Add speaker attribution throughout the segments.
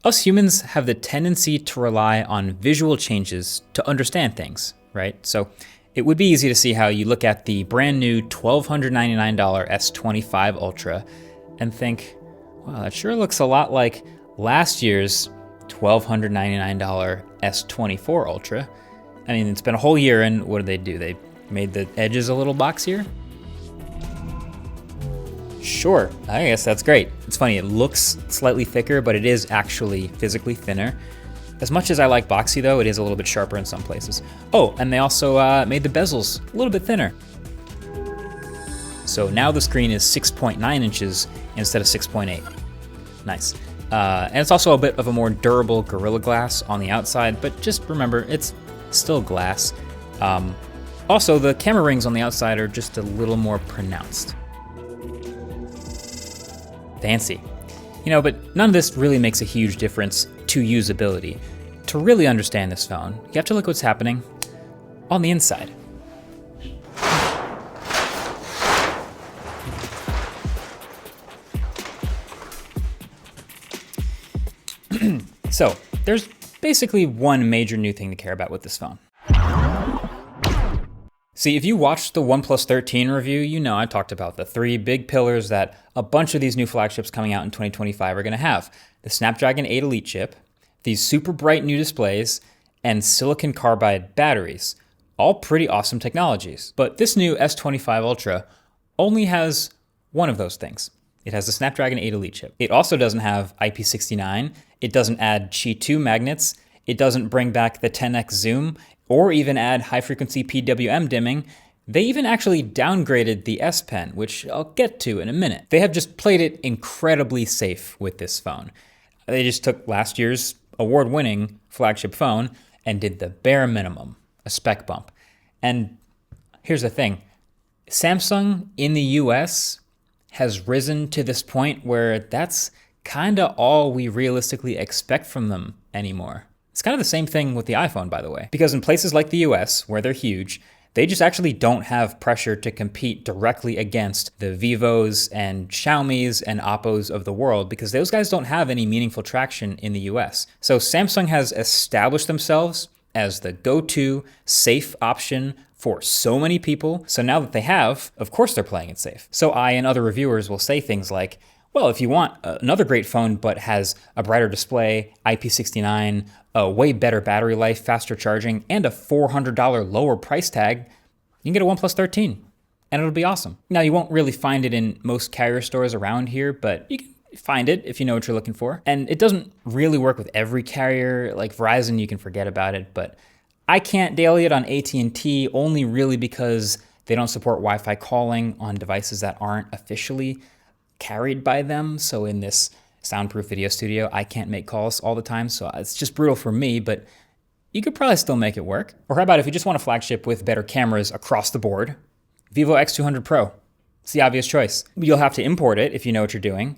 Speaker 1: Us humans have the tendency to rely on visual changes to understand things, right? So it would be easy to see how you look at the brand new $1,299 S25 Ultra and think, wow, that sure looks a lot like last year's $1,299 S24 Ultra. I mean, it's been a whole year, and what did they do? They made the edges a little boxier? Sure, I guess that's great. It's funny, it looks slightly thicker, but it is actually physically thinner. As much as I like boxy though, it is a little bit sharper in some places. Oh, and they also made the bezels a little bit thinner. So now the screen is 6.9 inches instead of 6.8. Nice. And it's also a bit of a more durable Gorilla Glass on the outside, but just remember, it's still glass. Also, the camera rings on the outside are just a little more pronounced. Fancy. You know, but none of this really makes a huge difference to usability. To really understand this phone, you have to look what's happening on the inside. So, there's basically one major new thing to care about with this phone. See, if you watched the OnePlus 13 review, you know I talked about the three big pillars that a bunch of these new flagships coming out in 2025 are going to have. The Snapdragon 8 Elite chip, these super bright new displays, and silicon carbide batteries. All pretty awesome technologies. But this new S25 Ultra only has one of those things. It has the Snapdragon 8 Elite chip. It also doesn't have IP69. It doesn't add Qi 2 magnets. It doesn't bring back the 10x zoom, or even add high-frequency PWM dimming. They even actually downgraded the S Pen, which I'll get to in a minute. They have just played it incredibly safe with this phone. They just took last year's award-winning flagship phone and did the bare minimum, a spec bump. And here's the thing, Samsung in the US has risen to this point where that's kinda all we realistically expect from them anymore. It's kind of the same thing with the iPhone, by the way, because in places like the US, where they're huge, they just actually don't have pressure to compete directly against the Vivos and Xiaomis and Oppos of the world, because those guys don't have any meaningful traction in the US. So Samsung has established themselves as the go-to safe option for so many people. So now that they have, of course they're playing it safe. So I and other reviewers will say things like, well, if you want another great phone but has a brighter display, IP69, a way better battery life, faster charging, and a $400 lower price tag, you can get a OnePlus 13, and it'll be awesome. Now, you won't really find it in most carrier stores around here, but you can find it if you know what you're looking for. And it doesn't really work with every carrier. Like Verizon, you can forget about it, but I can't daily it on AT&T only really because they don't support Wi-Fi calling on devices that aren't officially carried by them. So in this soundproof video studio, I can't make calls all the time. So it's just brutal for me, but you could probably still make it work. Or how about if you just want a flagship with better cameras across the board, Vivo X200 Pro. It's the obvious choice. You'll have to import it if you know what you're doing.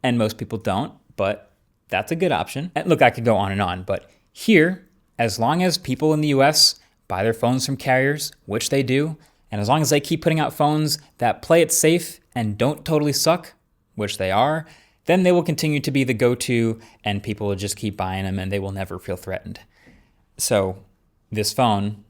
Speaker 1: And most people don't, but that's a good option. And look, I could go on, but here, as long as people in the US buy their phones from carriers, which they do, and as long as they keep putting out phones that play it safe and don't totally suck, which they are, then they will continue to be the go-to and people will just keep buying them and they will never feel threatened. So this phone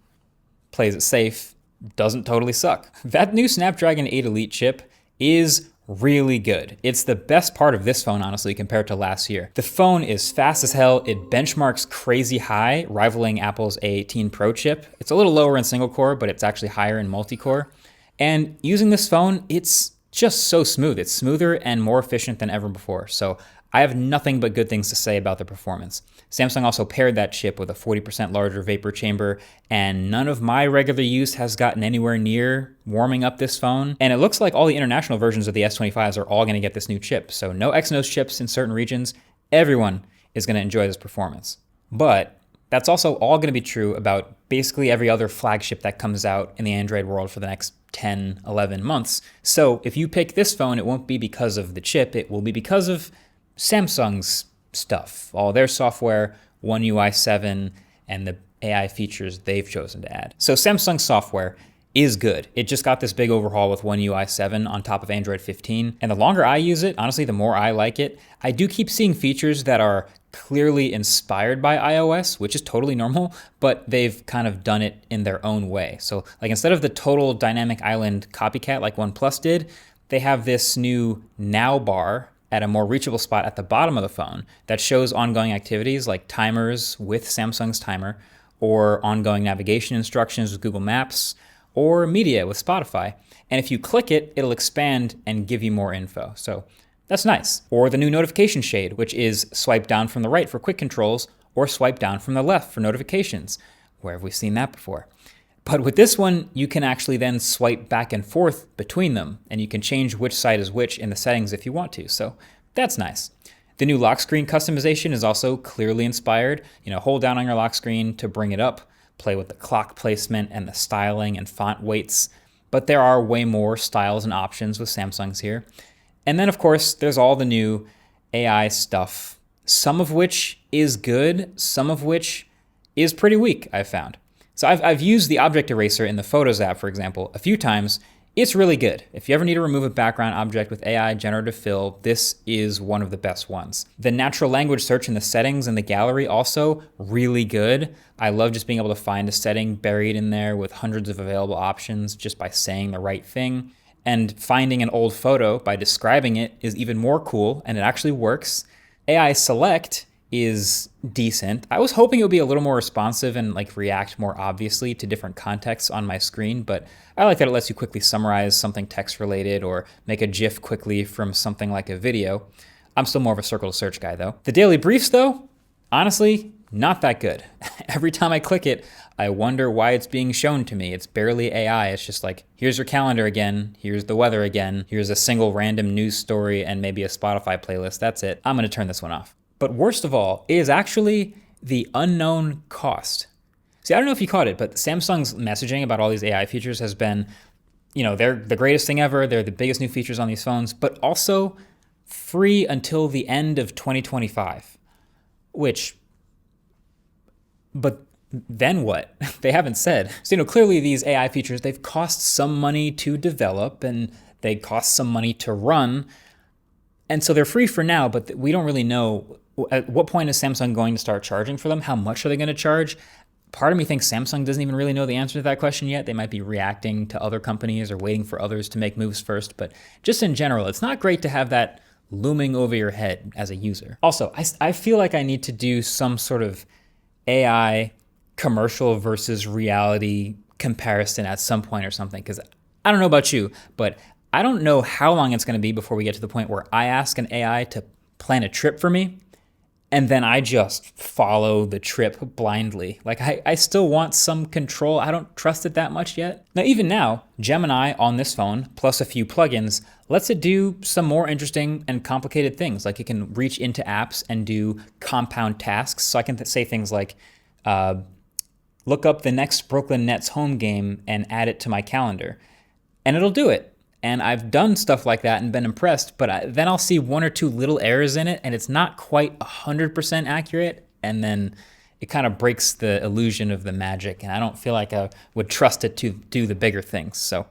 Speaker 1: plays it safe, doesn't totally suck. That new Snapdragon 8 Elite chip is really good. It's the best part of this phone, honestly, compared to last year. The phone is fast as hell. It benchmarks crazy high, rivaling Apple's A18 Pro chip. It's a little lower in single core, but it's actually higher in multi-core. And using this phone, it's just so smooth. It's smoother and more efficient than ever before. So I have nothing but good things to say about the performance. Samsung also paired that chip with a 40% larger vapor chamber, and none of my regular use has gotten anywhere near warming up this phone. And it looks like all the international versions of the S25s are all gonna get this new chip. So no Exynos chips in certain regions. Everyone is gonna enjoy this performance. But that's also all gonna be true about basically every other flagship that comes out in the Android world for the next 10, 11 months. So if you pick this phone, it won't be because of the chip, it will be because of Samsung's stuff, all their software, One UI 7, and the AI features they've chosen to add. So Samsung software is good. It just got this big overhaul with One UI 7 on top of Android 15. And the longer I use it, honestly, the more I like it. I do keep seeing features that are clearly inspired by iOS, which is totally normal, but they've kind of done it in their own way. So like instead of the total dynamic island copycat like OnePlus did, they have this new now bar at a more reachable spot at the bottom of the phone that shows ongoing activities like timers with Samsung's timer, or ongoing navigation instructions with Google Maps, or media with Spotify. And if you click it, it'll expand and give you more info. So that's nice. Or the new notification shade, which is swipe down from the right for quick controls or swipe down from the left for notifications. Where have we seen that before? But with this one, you can actually then swipe back and forth between them, and you can change which side is which in the settings if you want to. So that's nice. The new lock screen customization is also clearly inspired. Hold down on your lock screen to bring it up, play with the clock placement and the styling and font weights. But there are way more styles and options with Samsung's here. And then, of course, there's all the new AI stuff, some of which is good, some of which is pretty weak, I've found. So I've used the object eraser in the Photos app, for example, a few times. It's really good. If you ever need to remove a background object with AI generative fill, this is one of the best ones. The natural language search in the settings and the gallery also really good. I love just being able to find a setting buried in there with hundreds of available options just by saying the right thing. And finding an old photo by describing it is even more cool, and it actually works. AI select is decent. I was hoping it would be a little more responsive and react more obviously to different contexts on my screen, but I like that it lets you quickly summarize something text related or make a GIF quickly from something like a video. I'm still more of a circle to search guy though. The daily briefs though, honestly, not that good. Every time I click it, I wonder why it's being shown to me. It's barely AI. It's just here's your calendar again, here's the weather again, here's a single random news story and maybe a Spotify playlist. That's it. I'm gonna turn this one off. But worst of all is actually the unknown cost. See, I don't know if you caught it, but Samsung's messaging about all these AI features has been, they're the greatest thing ever. They're the biggest new features on these phones, but also free until the end of 2025, but then what? They haven't said. So, clearly these AI features, they've cost some money to develop and they cost some money to run. And so they're free for now, but we don't really know at what point is Samsung going to start charging for them? How much are they going to charge? Part of me thinks Samsung doesn't even really know the answer to that question yet. They might be reacting to other companies or waiting for others to make moves first. But just in general, it's not great to have that looming over your head as a user. Also, I feel like I need to do some sort of AI commercial versus reality comparison at some point or something, because I don't know about you, but I don't know how long it's going to be before we get to the point where I ask an AI to plan a trip for me, and then I just follow the trip blindly. I still want some control. I don't trust it that much yet. Now, even now, Gemini on this phone, plus a few plugins, lets it do some more interesting and complicated things. It can reach into apps and do compound tasks. So I can say things like, look up the next Brooklyn Nets home game and add it to my calendar. And it'll do it. And I've done stuff like that and been impressed, but then I'll see one or two little errors in it and it's not quite 100% accurate. And then it kind of breaks the illusion of the magic. And I don't feel like I would trust it to do the bigger things. So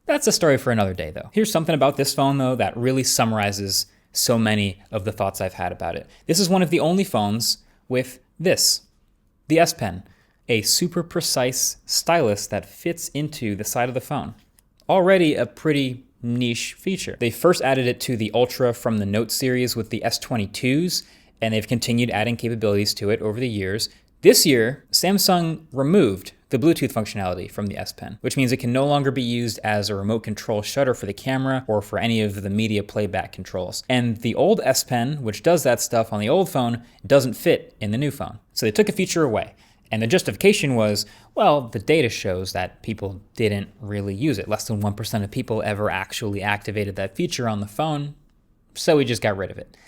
Speaker 1: that's a story for another day though. Here's something about this phone though that really summarizes so many of the thoughts I've had about it. This is one of the only phones with this, the S Pen, a super precise stylus that fits into the side of the phone. Already a pretty niche feature. They first added it to the Ultra from the Note series with the S22s, and they've continued adding capabilities to it over the years. This year, Samsung removed the Bluetooth functionality from the S Pen, which means it can no longer be used as a remote control shutter for the camera or for any of the media playback controls. And the old S Pen, which does that stuff on the old phone, doesn't fit in the new phone. So they took a feature away. And the justification was, well, the data shows that people didn't really use it. Less than 1% of people ever actually activated that feature on the phone, so we just got rid of it.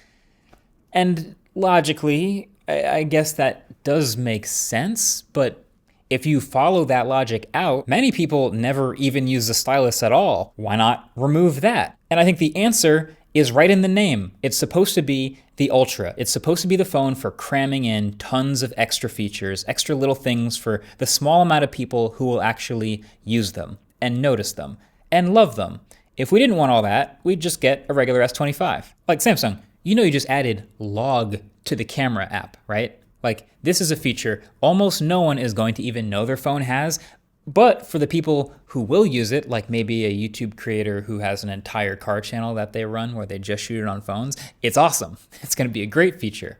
Speaker 1: And logically, I guess that does make sense, but if you follow that logic out, many people never even use the stylus at all. Why not remove that? And I think the answer is right in the name. It's supposed to be the Ultra. It's supposed to be the phone for cramming in tons of extra features, extra little things for the small amount of people who will actually use them and notice them and love them. If we didn't want all that, we'd just get a regular S25. Like Samsung, you know you just added log to the camera app, right? Like, this is a feature almost no one is going to even know their phone has, but for the people who will use it, like maybe a YouTube creator who has an entire car channel that they run where they just shoot it on phones, it's awesome. It's going to be a great feature.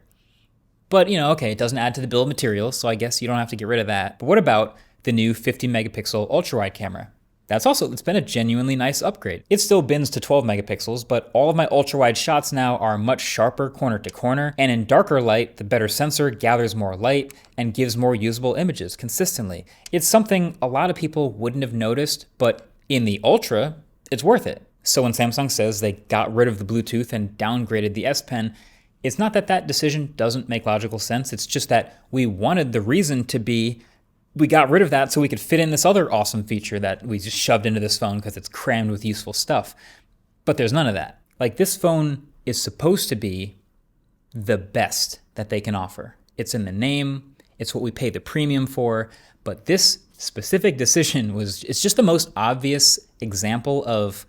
Speaker 1: But, okay, it doesn't add to the bill of materials, so I guess you don't have to get rid of that. But what about the new 50 megapixel ultra-wide camera? It's been a genuinely nice upgrade. It still bins to 12 megapixels, but all of my ultra-wide shots now are much sharper corner to corner, and in darker light, the better sensor gathers more light and gives more usable images consistently. It's something a lot of people wouldn't have noticed, but in the Ultra, it's worth it. So when Samsung says they got rid of the Bluetooth and downgraded the S Pen, it's not that that decision doesn't make logical sense, it's just that we wanted the reason to be we got rid of that so we could fit in this other awesome feature that we just shoved into this phone because it's crammed with useful stuff. But there's none of that. Like, this phone is supposed to be the best that they can offer. It's in the name, it's what we pay the premium for, but this specific decision it's just the most obvious example of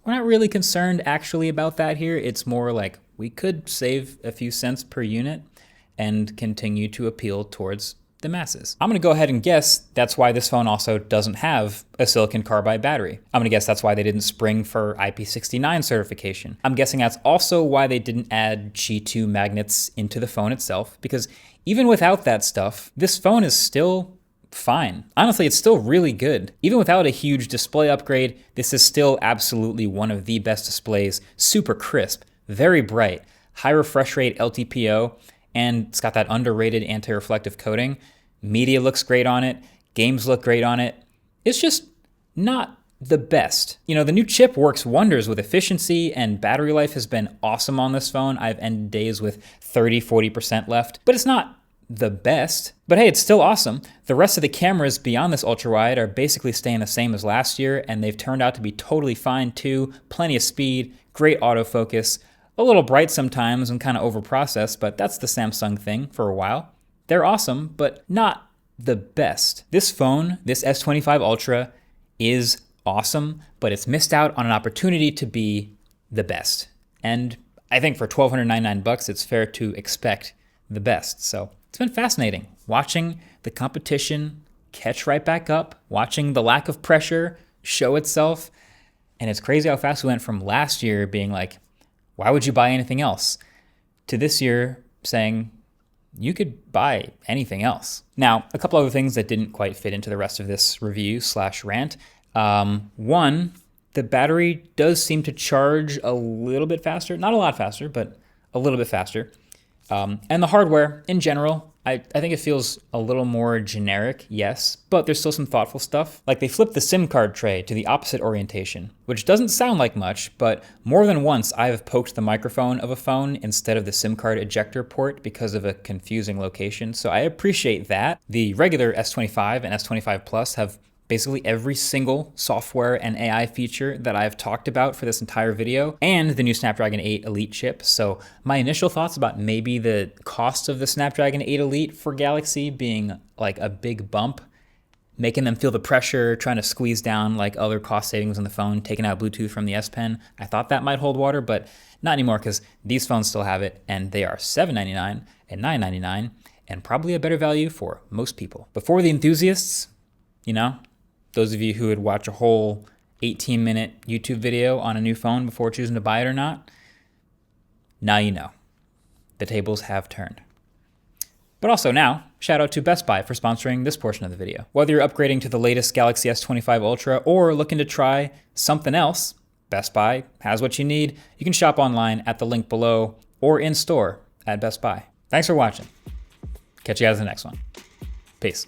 Speaker 1: we're not really concerned actually about that here. It's more like we could save a few cents per unit and continue to appeal towards the masses. I'm gonna go ahead and guess that's why this phone also doesn't have a silicon carbide battery. I'm gonna guess that's why they didn't spring for IP69 certification. I'm guessing that's also why they didn't add G2 magnets into the phone itself, because even without that stuff, this phone is still fine. Honestly, it's still really good. Even without a huge display upgrade, this is still absolutely one of the best displays. Super crisp, very bright, high refresh rate LTPO, and it's got that underrated anti-reflective coating. Media looks great on it. Games look great on it. It's just not the best. The new chip works wonders with efficiency, and battery life has been awesome on this phone. I've ended days with 30-40% left, but it's not the best. But hey, it's still awesome. The rest of the cameras beyond this ultra-wide are basically staying the same as last year, and they've turned out to be totally fine too. Plenty of speed, great autofocus, a little bright sometimes and kind of overprocessed, but that's the Samsung thing for a while. They're awesome, but not the best. This phone, this S25 Ultra, is awesome, but it's missed out on an opportunity to be the best. And I think for $1,299, it's fair to expect the best. So it's been fascinating watching the competition catch right back up, watching the lack of pressure show itself. And it's crazy how fast we went from last year being like, why would you buy anything else? To this year saying, you could buy anything else. Now, a couple other things that didn't quite fit into the rest of this review/rant. One, the battery does seem to charge a little bit faster. Not a lot faster, but a little bit faster. And the hardware in general, I think it feels a little more generic, yes, but there's still some thoughtful stuff. Like, they flipped the SIM card tray to the opposite orientation, which doesn't sound like much, but more than once I've poked the microphone of a phone instead of the SIM card ejector port because of a confusing location, so I appreciate that. The regular S25 and S25 Plus have basically every single software and AI feature that I've talked about for this entire video, and the new Snapdragon 8 Elite chip. So my initial thoughts about maybe the cost of the Snapdragon 8 Elite for Galaxy being like a big bump, making them feel the pressure, trying to squeeze down like other cost savings on the phone, taking out Bluetooth from the S Pen. I thought that might hold water, but not anymore, because these phones still have it, and they are $799 and $999, and probably a better value for most people. Before the enthusiasts, those of you who would watch a whole 18-minute YouTube video on a new phone before choosing to buy it or not, now you know. The tables have turned. But also now, shout out to Best Buy for sponsoring this portion of the video. Whether you're upgrading to the latest Galaxy S25 Ultra or looking to try something else, Best Buy has what you need. You can shop online at the link below or in store at Best Buy. Thanks for watching. Catch you guys in the next one. Peace.